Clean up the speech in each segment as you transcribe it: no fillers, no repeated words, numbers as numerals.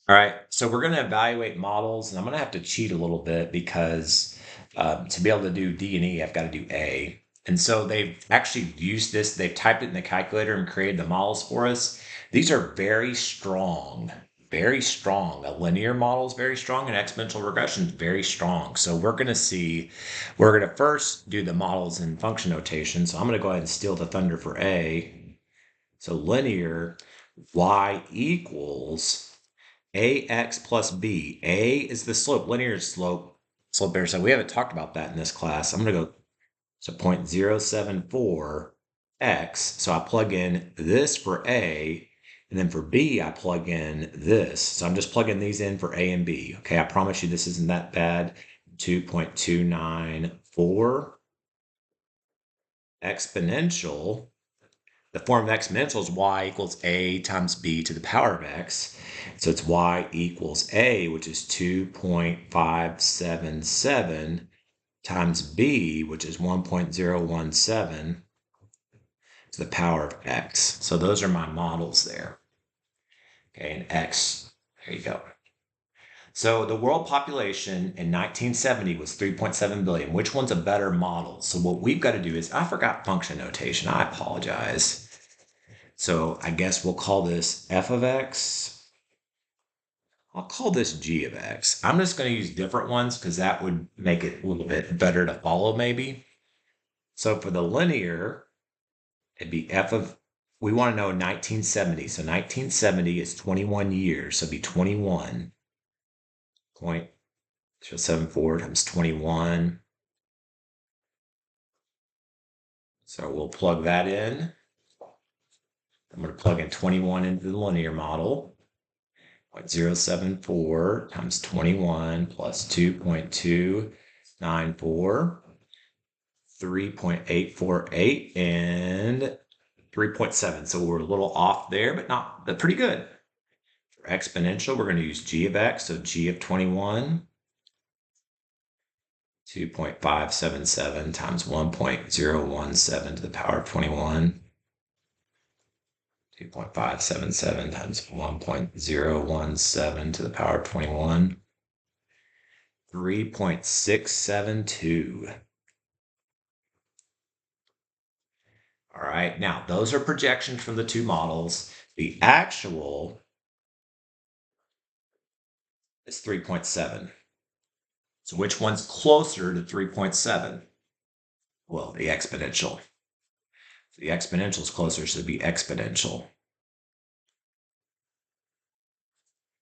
All right, so we're going to evaluate models, and I'm going to have to cheat a little bit because to be able to do D and E, I've got to do A. And so they've actually used this, they've typed it in the calculator and created the models for us. These are very strong, very strong. A linear model is very strong, and exponential regression is very strong. So we're going to first do the models in function notation. So I'm going to go ahead and steal the thunder for A. So linear, y equals ax plus b. A is the slope, linear slope intercept. We haven't talked about that in this class. I'm going to go to 0.074 x. So I plug in this for A, and then for B, I plug in this. So I'm just plugging these in for A and B. Okay, I promise you this isn't that bad. 2.294 exponential. The form of exponential is y equals a times b to the power of x. So it's y equals a, which is 2.577 times b, which is 1.017 to the power of x. So those are my models there. Okay, and x, there you go. So the world population in 1970 was 3.7 billion. Which one's a better model? So what we've got to do is, I forgot function notation. I apologize. So I guess we'll call this f of x. I'll call this g of x. I'm just going to use different ones because that would make it a little bit better to follow maybe. So for the linear, it'd be f of, we want to know 1970. So 1970 is 21 years. So it'd be 21.074 times 21. So we'll plug that in. I'm going to plug in 21 into the linear model. 0.074 times 21 plus 2.294, 3.848, and 3.7. So we're a little off there, but pretty good. For exponential, we're going to use g of x, so g of 21, 2.577 times 1.017 to the power of 21. 2.577 times 1.017 to the power of 21. 3.672. All right, now those are projections from the two models. The actual is 3.7. So which one's closer to 3.7? Well, the exponential. The exponential is closer, so it'd be exponential.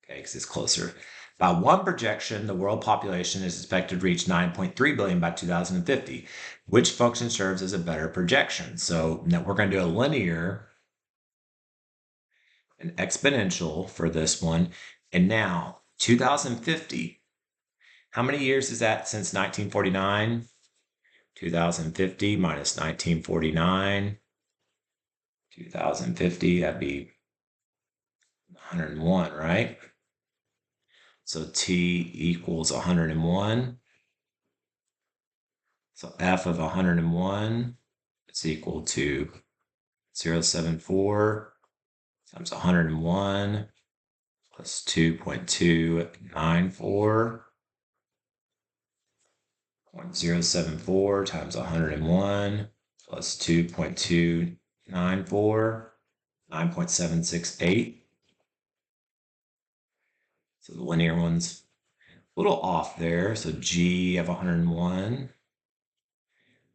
Okay, because it's closer. By one projection, the world population is expected to reach 9.3 billion by 2050. Which function serves as a better projection? So now we're going to do a linear and exponential for this one. And now 2050, how many years is that since 1949? 2050 minus 1949. 2050, that'd be 101, right? So t equals 101. So f of 101 is equal to 0.074 times 101 plus 2.294. 0.074 times 101 plus 2.294, 9.768. So the linear one's a little off there. So g of 101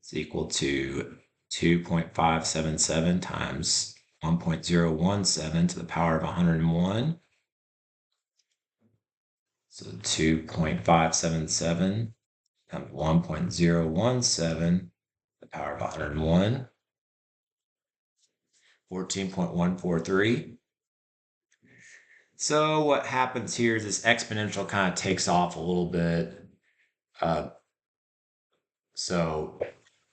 is equal to 2.577 times 1.017 to the power of 101. So 2.577 times 1.017 to the power of 101. 14.143. So what happens here is this exponential kind of takes off a little bit. So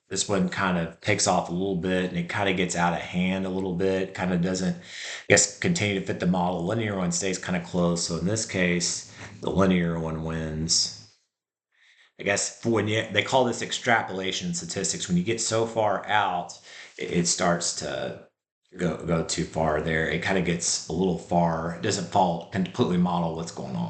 this one kind of takes off a little bit and it kind of gets out of hand a little bit, kind of doesn't, I guess, continue to fit the model. Linear one stays kind of close. So in this case, the linear one wins. I guess they call this extrapolation statistics. When you get so far out, it starts to go too far there. It kind of gets a little far. It doesn't fall completely model what's going on.